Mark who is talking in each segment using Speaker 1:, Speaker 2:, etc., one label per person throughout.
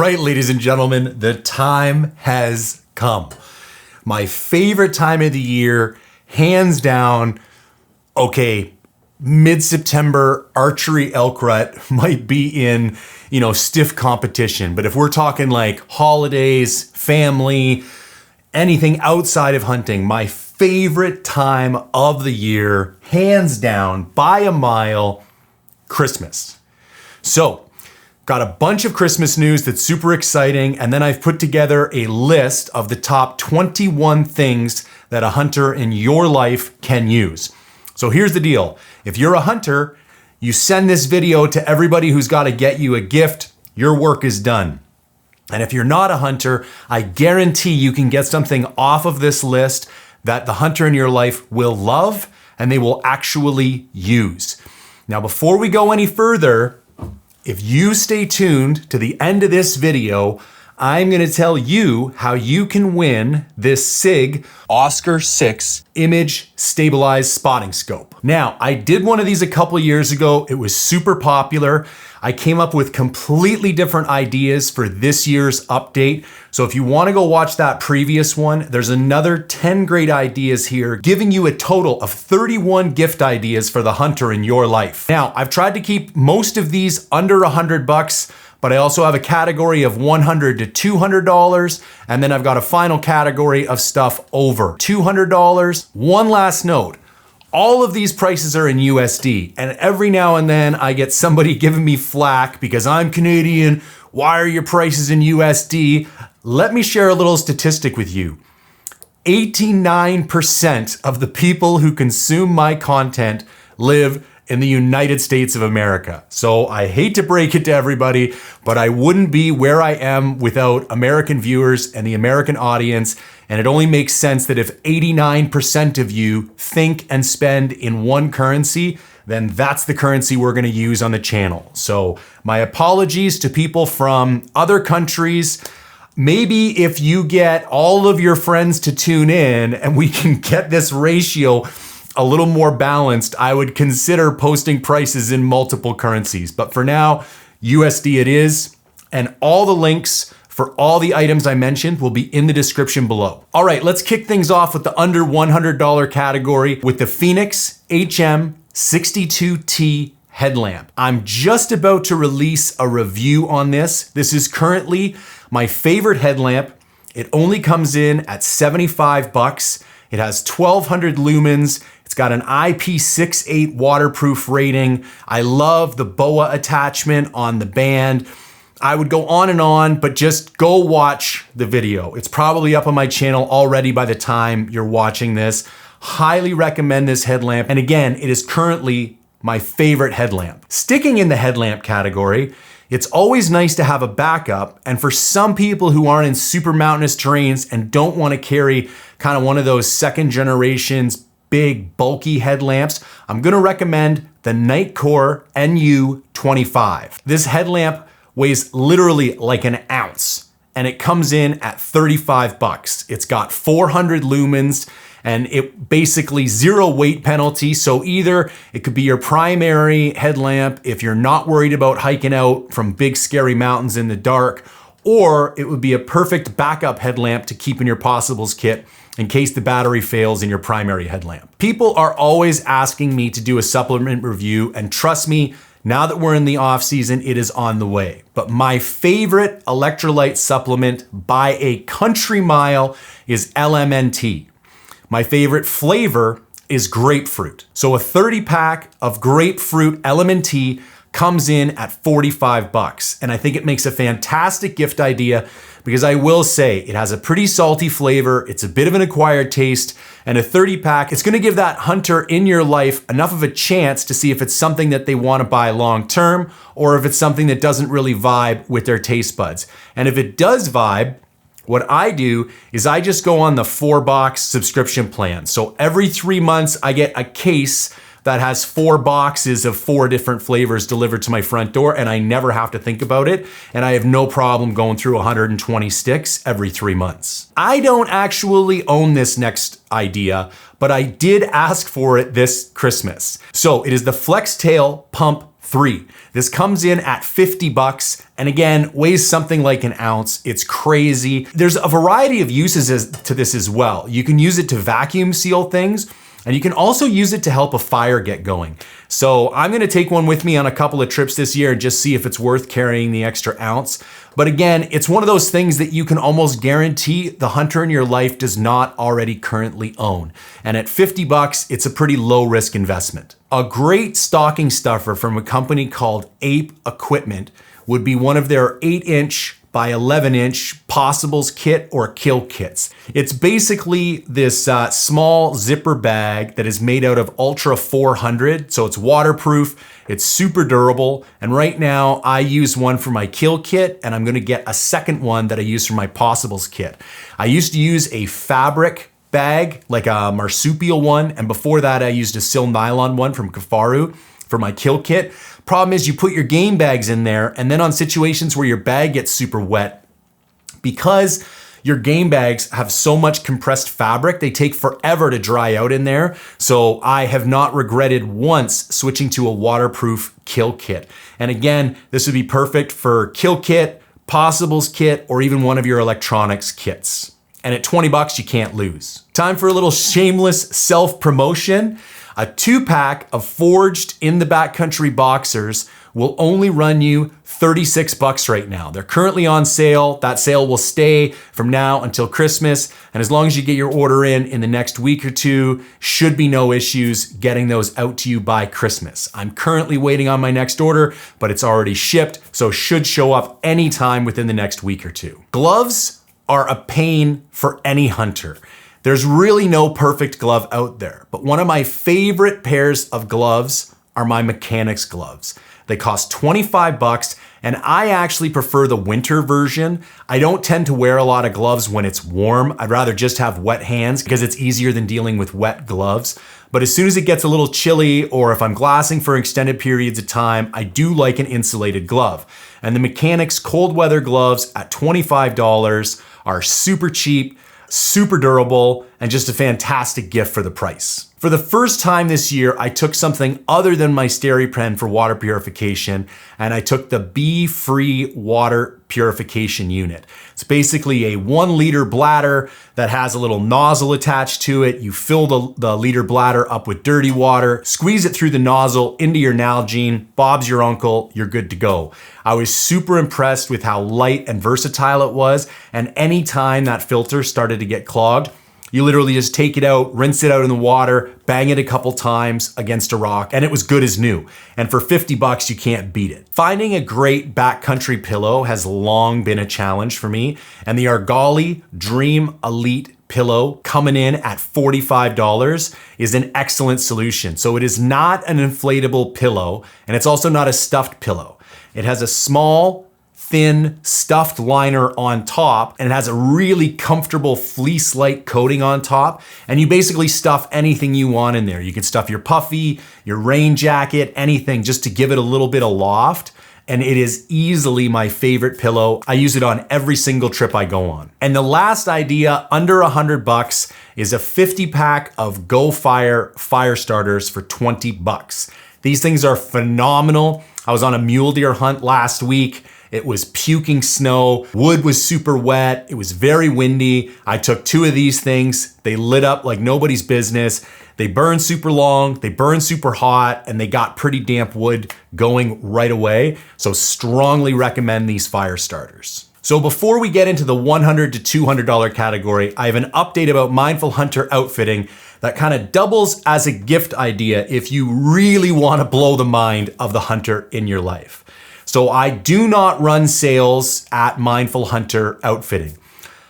Speaker 1: right, ladies and gentlemen, the time has come. My favorite time of the year, hands down. Okay, mid-September, archery elk rut might be in, stiff competition. But if we're talking like holidays, family, anything outside of hunting, my favorite time of the year, hands down, by a mile, Christmas. So, got a bunch of Christmas news that's super exciting, and then I've put together a list of the top 21 things that a hunter in your life can use. So here's the deal. If you're a hunter, you send this video to everybody who's got to get you a gift, your work is done. And if you're not a hunter, I guarantee you can get something off of this list that the hunter in your life will love and they will actually use. Now, before we go any further, if you stay tuned to the end of this video, I'm gonna tell you how you can win this SIG Oscar 6 image stabilized spotting scope. Now, I did one of these a couple years ago. It was super popular. I came up with completely different ideas for this year's update. So if you wanna go watch that previous one, there's another 10 great ideas here, giving you a total of 31 gift ideas for the hunter in your life. Now, I've tried to keep most of these under $100, but I also have a category of $100 to $200, and then I've got a final category of stuff over $200. One last note, all of these prices are in USD, and every now and then I get somebody giving me flack because I'm Canadian, why are your prices in USD? Let me share a little statistic with you. 89% of the people who consume my content live in the United States of America. So I hate to break it to everybody, but I wouldn't be where I am without American viewers and the American audience. And it only makes sense that if 89% of you think and spend in one currency, then that's the currency we're gonna use on the channel. So my apologies to people from other countries. Maybe if you get all of your friends to tune in and we can get this ratio a little more balanced, I would consider posting prices in multiple currencies. But for now, USD it is, and all the links for all the items I mentioned will be in the description below. All right, let's kick things off with the under $100 category with the Fenix HM62T headlamp. I'm just about to release a review on this. This is currently my favorite headlamp. It only comes in at 75 bucks. It has 1200 lumens. It's got an IP68 waterproof rating. I love the BOA attachment on the band. I would go on, but just go watch the video. It's probably up on my channel already by the time you're watching this. Highly recommend this headlamp. And again, it is currently my favorite headlamp. Sticking in the headlamp category, it's always nice to have a backup. And for some people who aren't in super mountainous terrains and don't want to carry kind of one of those second generations, big bulky headlamps, I'm gonna recommend the Nitecore NU25. This headlamp weighs literally like an ounce and it comes in at 35 bucks. It's got 400 lumens and it basically zero weight penalty. So either it could be your primary headlamp if you're not worried about hiking out from big scary mountains in the dark, or it would be a perfect backup headlamp to keep in your possibles kit in case the battery fails in your primary headlamp. People are always asking me to do a supplement review, and trust me, now that we're in the off season, it is on the way. But my favorite electrolyte supplement by a country mile is LMNT. My favorite flavor is grapefruit. So a 30 pack of grapefruit LMNT comes in at 45 bucks. And I think it makes a fantastic gift idea because I will say it has a pretty salty flavor. It's a bit of an acquired taste, and a 30 pack, it's gonna give that hunter in your life enough of a chance to see if it's something that they wanna buy long term or if it's something that doesn't really vibe with their taste buds. And if it does vibe, what I do is I just go on the 4-box subscription plan. So every 3 months I get a case that has 4 boxes of 4 different flavors delivered to my front door, and I never have to think about it. And I have no problem going through 120 sticks every 3 months. I don't actually own this next idea, but I did ask for it this Christmas. So it is the Flextail Pump 3. This comes in at 50 bucks and again, weighs something like an ounce. It's crazy. There's a variety of uses to this as well. You can use it to vacuum seal things, and you can also use it to help a fire get going. So I'm gonna take one with me on a couple of trips this year and just see if it's worth carrying the extra ounce. But again, it's one of those things that you can almost guarantee the hunter in your life does not already currently own. And at 50 bucks, it's a pretty low risk investment. A great stocking stuffer from a company called Ape Equipment would be one of their 8-inch by 11-inch possibles kit or kill kits. It's basically this small zipper bag that is made out of Ultra 400, so it's waterproof, it's super durable, and right now I use one for my kill kit, and I'm gonna get a second one that I use for my possibles kit. I used to use a fabric bag, like a marsupial one, and before that I used a sil nylon one from Gofire for my kill kit. Problem is you put your game bags in there, and then on situations where your bag gets super wet, because your game bags have so much compressed fabric, they take forever to dry out in there. So I have not regretted once switching to a waterproof kill kit. And again, this would be perfect for kill kit, possibles kit, or even one of your electronics kits. And at 20 bucks, you can't lose. Time for a little shameless self-promotion. A 2-pack of forged in the Backcountry boxers will only run you 36 bucks right now. They're currently on sale. That sale will stay from now until Christmas. And as long as you get your order in the next week or two, should be no issues getting those out to you by Christmas. I'm currently waiting on my next order, but it's already shipped, so should show up anytime within the next week or two. Gloves are a pain for any hunter. There's really no perfect glove out there, but one of my favorite pairs of gloves are my Mechanix gloves. They cost 25 bucks, and I actually prefer the winter version. I don't tend to wear a lot of gloves when it's warm. I'd rather just have wet hands because it's easier than dealing with wet gloves. But as soon as it gets a little chilly, or if I'm glassing for extended periods of time, I do like an insulated glove. And the Mechanix cold weather gloves at $25 are super cheap, super durable, and just a fantastic gift for the price. For the first time this year, I took something other than my SteriPen for water purification, and I took the BeFree water purification unit. It's basically a 1 liter bladder that has a little nozzle attached to it. You fill the liter bladder up with dirty water, squeeze it through the nozzle into your Nalgene, Bob's your uncle, you're good to go. I was super impressed with how light and versatile it was, and anytime that filter started to get clogged, you literally just take it out, rinse it out in the water, bang it a couple times against a rock, and it was good as new. And for 50 bucks, you can't beat it. Finding a great backcountry pillow has long been a challenge for me, and the Argali Dream Elite pillow coming in at $45 is an excellent solution. So it is not an inflatable pillow, and it's also not a stuffed pillow. It has a small, thin stuffed liner on top, and it has a really comfortable fleece-like coating on top, and you basically stuff anything you want in there. You can stuff your puffy, your rain jacket, anything, just to give it a little bit of loft, and it is easily my favorite pillow. I use it on every single trip I go on. And the last idea, under 100 bucks, is a 50-pack of Gofire fire starters for 20 bucks. These things are phenomenal. I was on a mule deer hunt last week. It was puking snow, wood was super wet, it was very windy. I took 2 of these things, they lit up like nobody's business. They burn super long, they burn super hot, and they got pretty damp wood going right away. So strongly recommend these fire starters. So before we get into the $100 to $200 category, I have an update about Mindful Hunter outfitting that kind of doubles as a gift idea if you really want to blow the mind of the hunter in your life. So I do not run sales at Mindful Hunter Outfitting.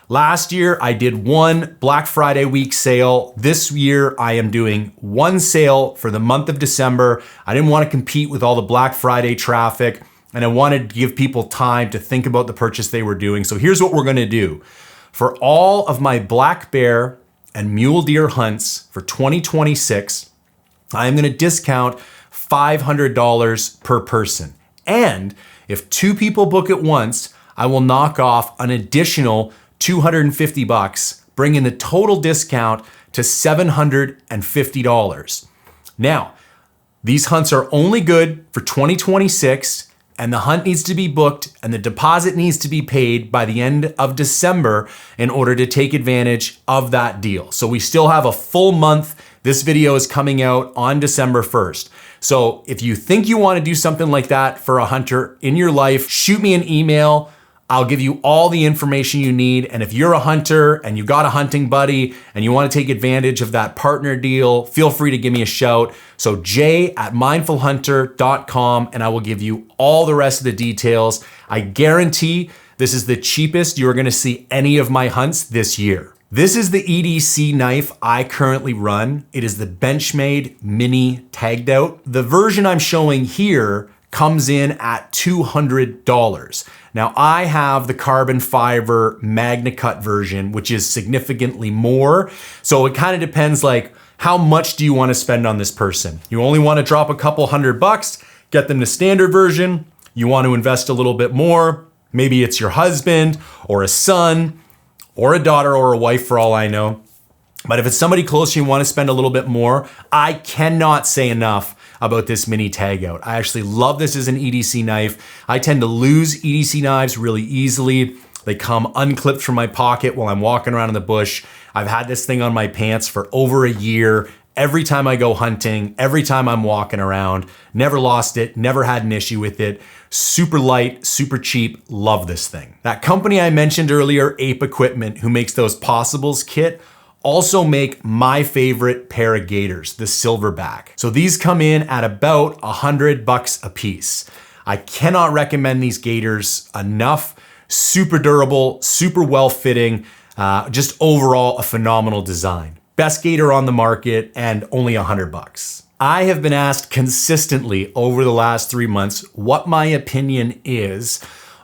Speaker 1: Last year, I did 1 Black Friday week sale. This year, I am doing 1 sale for the month of December. I didn't want to compete with all the Black Friday traffic, and I wanted to give people time to think about the purchase they were doing. So here's what we're going to do. For all of my black bear and mule deer hunts for 2026, I am going to discount $500 per person. And if 2 people book at once, I will knock off an additional $250 bucks, bringing the total discount to $750. Now, These hunts are only good for 2026, and the hunt needs to be booked and the deposit needs to be paid by the end of December in order to take advantage of that deal. So we still have a full month. This video is coming out on December 1st. So if you think you want to do something like that for a hunter in your life, shoot me an email. I'll give you all the information you need. And if you're a hunter and you got a hunting buddy and you want to take advantage of that partner deal, feel free to give me a shout. So jay@mindfulhunter.com, and I will give you all the rest of the details. I guarantee this is the cheapest you're going to see any of my hunts this year. This is the EDC knife I currently run. It is the Benchmade Mini Tagout. The version I'm showing here comes in at $200. Now I have the carbon fiber MagnaCut version, which is significantly more. So it kind of depends, like, how much do you want to spend on this person? You only want to drop a couple $100, get them the standard version. You want to invest a little bit more. Maybe it's your husband or a son or a daughter or a wife, for all I know. But if it's somebody close, you want to spend a little bit more. I cannot say enough about this mini Tagout. I actually love this as an EDC knife. I tend to lose EDC knives really easily. They come unclipped from my pocket while I'm walking around in the bush. I've had this thing on my pants for over a year. Every time I go hunting, every time I'm walking around, never lost it, never had an issue with it. Super light, super cheap, love this thing. That company I mentioned earlier, Ape Equipment, who makes those Possibles kit, also make my favorite pair of Gaiters, the Silverback. So these come in at about $100 a piece. I cannot recommend these Gaiters enough. Super durable, super well fitting, just overall a phenomenal design. Best Gaiter on the market and only $100. I have been asked consistently over the last 3 months what my opinion is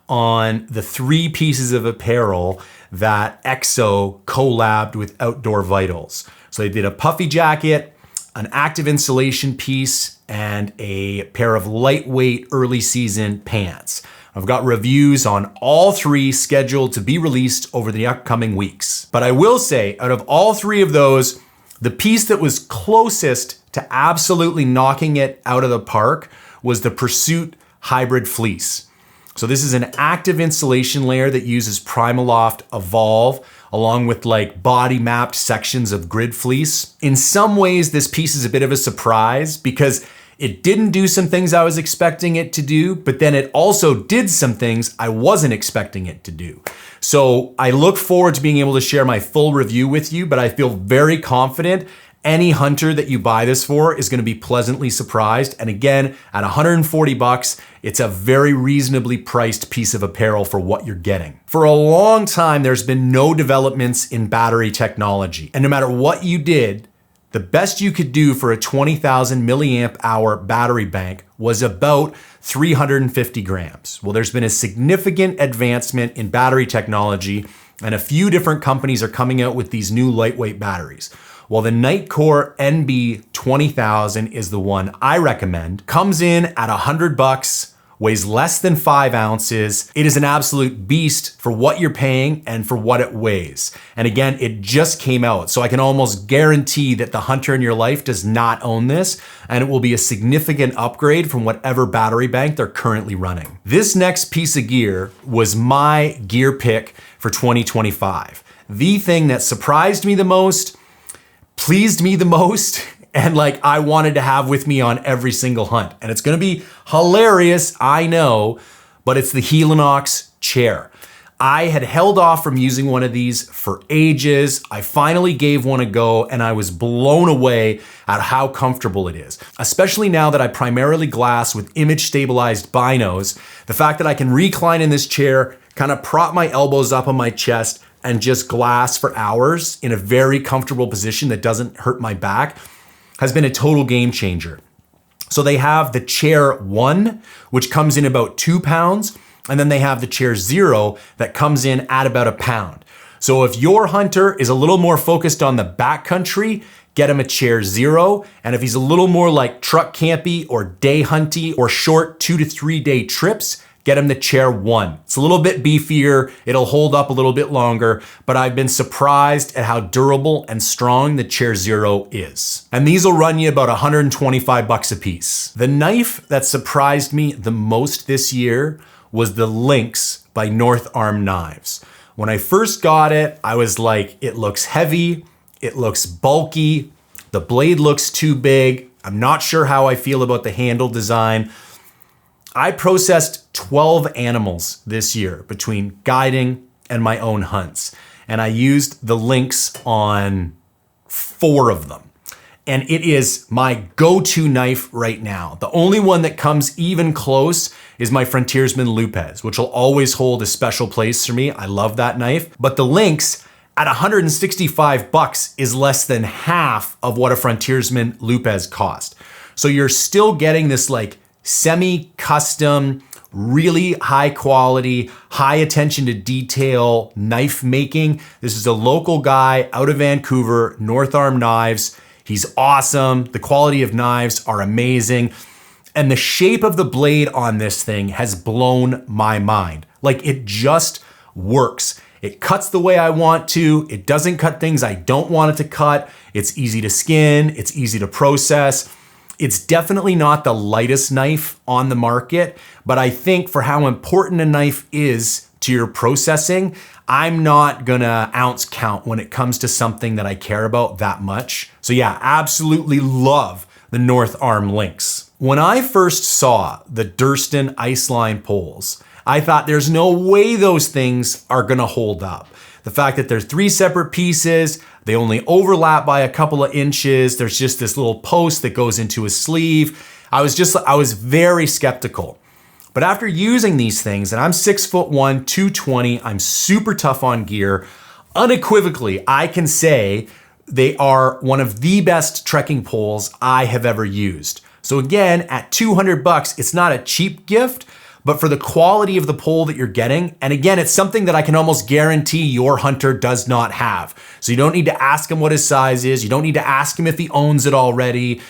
Speaker 1: on the 3 pieces of apparel that Xero collabed with Outdoor Vitals. So they did a puffy jacket, an active insulation piece, and a pair of lightweight early season pants. I've got reviews on all 3 scheduled to be released over the upcoming weeks. But I will say, out of all 3 of those, the piece that was closest to absolutely knocking it out of the park was the Pursuit Hybrid Fleece. So this is an active insulation layer that uses Primaloft Evolve along with like body mapped sections of grid fleece. In some ways, this piece is a bit of a surprise because it didn't do some things I was expecting it to do, but then it also did some things I wasn't expecting it to do. So I look forward to being able to share my full review with you, but I feel very confident any hunter that you buy this for is going to be pleasantly surprised. And again, at $140, it's a very reasonably priced piece of apparel for what you're getting. For a long time, there's been no developments in battery technology. And no matter what you did, the best you could do for a 20,000 milliamp hour battery bank was about 350 grams. Well, there's been a significant advancement in battery technology, and a few different companies are coming out with these new lightweight batteries. Well, the Nitecore NB 20,000 is the one I recommend. Comes in at $100, weighs less than 5 ounces. It is an absolute beast for what you're paying and for what it weighs. And again, it just came out, so I can almost guarantee that the hunter in your life does not own this, and it will be a significant upgrade from whatever battery bank they're currently running. This next piece of gear was my gear pick for 2025. The thing that surprised me the most, pleased me the most, and like I wanted to have with me on every single hunt. And it's gonna be hilarious, I know, but it's the Helinox chair. I had held off from using one of these for ages. I finally gave one a go and I was blown away at how comfortable it is. Especially now that I primarily glass with image stabilized binos, the fact that I can recline in this chair, kind of prop my elbows up on my chest, and just glass for hours in a very comfortable position that doesn't hurt my back has been a total game changer. So they have the Chair 1, which comes in about 2 pounds, and then they have the Chair 0 that comes in at about 1 pound. So if your hunter is a little more focused on the backcountry, get him a Chair 0. And if he's a little more like truck campy or day hunty or short 2 to 3 day trips, get him the Chair 1. It's a little bit beefier, it'll hold up a little bit longer, but I've been surprised at how durable and strong the Chair Xero is. And these will run you about 125 bucks a piece. The knife that surprised me the most this year was the Lynx by North Arm Knives. When I first got it, I was like, it looks heavy, it looks bulky, the blade looks too big. I'm not sure how I feel about the handle design. I processed 12 animals this year between guiding and my own hunts. And I used the Lynx on 4 of them. And it is my go-to knife right now. The only one that comes even close is my Frontiersman Lupez, which will always hold a special place for me. I love that knife. But the Lynx at 165 bucks is less than half of what a Frontiersman Lupez cost. So you're still getting this like semi-custom, really high quality, high attention to detail knife making. This is a local guy out of Vancouver, North Arm Knives. He's awesome. The quality of knives are amazing. And the shape of the blade on this thing has blown my mind. Like, it just works. It cuts the way I want to. It doesn't cut things I don't want it to cut. It's easy to skin. It's easy to process. It's definitely not the lightest knife on the market, but I think for how important a knife is to your processing, I'm not gonna ounce count when it comes to something that I care about that much. So yeah, absolutely love the North Arm Lynx. When I first saw the Durston Iceline poles, I thought there's no way those things are gonna hold up. The fact that there's 3 separate pieces, they only overlap by a couple of inches, there's just this little post that goes into a sleeve. I was very skeptical. But after using these things, and I'm 6'1", 220, I'm super tough on gear, unequivocally, I can say they are one of the best trekking poles I have ever used. So again, at 200 bucks, it's not a cheap gift, but for the quality of the pole that you're getting, and again, it's something that I can almost guarantee your hunter does not have. So you don't need to ask him what his size is. You don't need to ask him if he owns it already.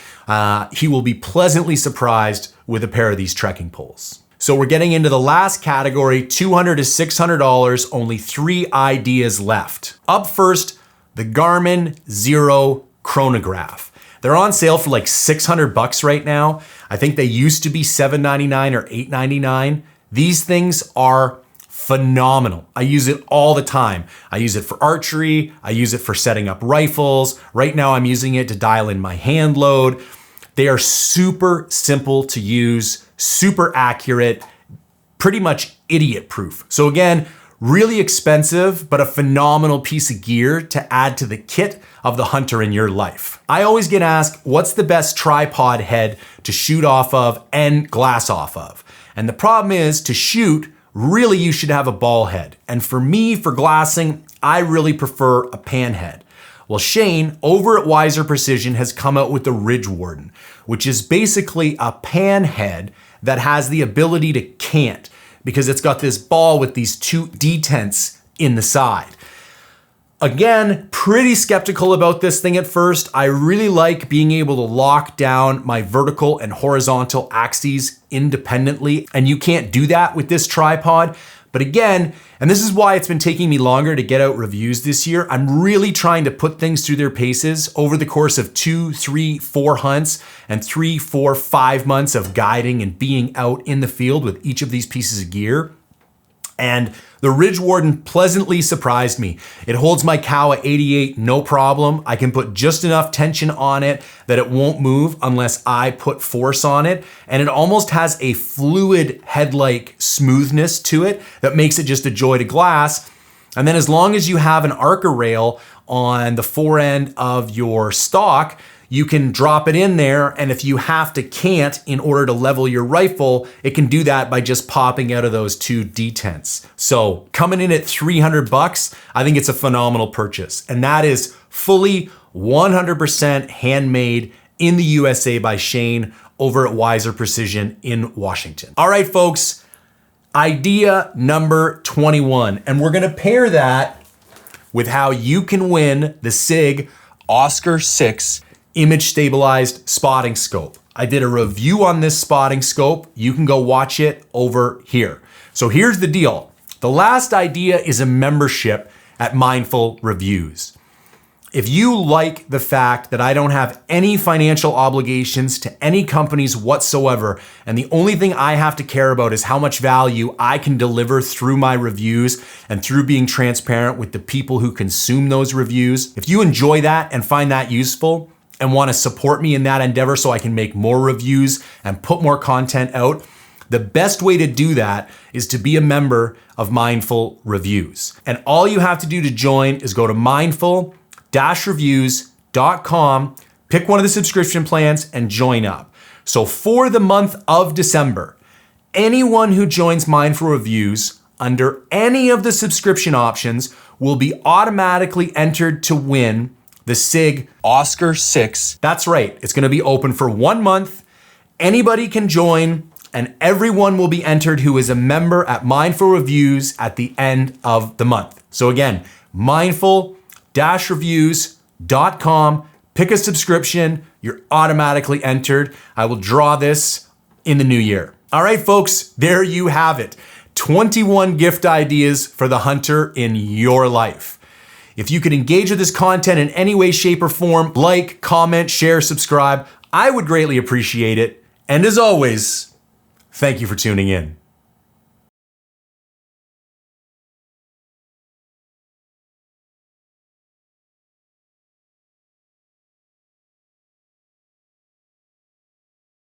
Speaker 1: He will be pleasantly surprised with a pair of these trekking poles. So we're getting into the last category, $200 to $600, only 3 ideas left. Up first, the Garmin Xero Chronograph. They're on sale for like 600 bucks right now. I think they used to be $7.99 or $8.99. These things are phenomenal. I use it all the time. I use it for archery. I use it for setting up rifles. Right now I'm using it to dial in my hand load. They are super simple to use, super accurate, pretty much idiot proof. So again, really expensive, but a phenomenal piece of gear to add to the kit of the hunter in your life. I always get asked, what's the best tripod head to shoot off of and glass off of? And the problem is, to shoot, really you should have a ball head. And for me, for glassing, I really prefer a pan head. Well, Shane over at Wiser Precision has come out with the Ridge Warden, which is basically a pan head that has the ability to cant, because it's got this ball with these 2 detents in the side. Again, pretty skeptical about this thing at first. I really like being able to lock down my vertical and horizontal axes independently, and you can't do that with this tripod. But again, and this is why it's been taking me longer to get out reviews this year, I'm really trying to put things through their paces over the course of 2, 3, 4 hunts and 3, 4, 5 months of guiding and being out in the field with each of these pieces of gear. And the Ridge Warden pleasantly surprised me. It holds my cow at 88, no problem. I can put just enough tension on it that it won't move unless I put force on it. And it almost has a fluid head-like smoothness to it that makes it just a joy to glass. And then as long as you have an Arca rail on the fore end of your stock, you can drop it in there, and if you have to cant in order to level your rifle, it can do that by just popping out of those 2 detents. So coming in at 300 bucks, I think it's a phenomenal purchase. And that is fully 100% handmade in the USA by Shane over at Wiser Precision in Washington. All right, folks, idea number 21. And we're gonna pair that with how you can win the SIG Oscar 6 image stabilized spotting scope. I did a review on this spotting scope. You can go watch it over here. So here's the deal. The last idea is a membership at Mindful Reviews. If you like the fact that I don't have any financial obligations to any companies whatsoever, and the only thing I have to care about is how much value I can deliver through my reviews and through being transparent with the people who consume those reviews, if you enjoy that and find that useful and want to support me in that endeavor so I can make more reviews and put more content out, the best way to do that is to be a member of Mindful Reviews. And all you have to do to join is go to mindful-reviews.com, pick one of the subscription plans and join up. So for the month of December, anyone who joins Mindful Reviews under any of the subscription options will be automatically entered to win the SIG Oscar 6. That's right, it's gonna be open for 1 month. Anybody can join, and everyone will be entered who is a member at Mindful Reviews at the end of the month. So again, mindful-reviews.com, pick a subscription, you're automatically entered. I will draw this in the new year. All right, folks, there you have it. 21 gift ideas for the hunter in your life. If you could engage with this content in any way, shape, or form, like, comment, share, subscribe, I would greatly appreciate it. And as always, thank you for tuning in.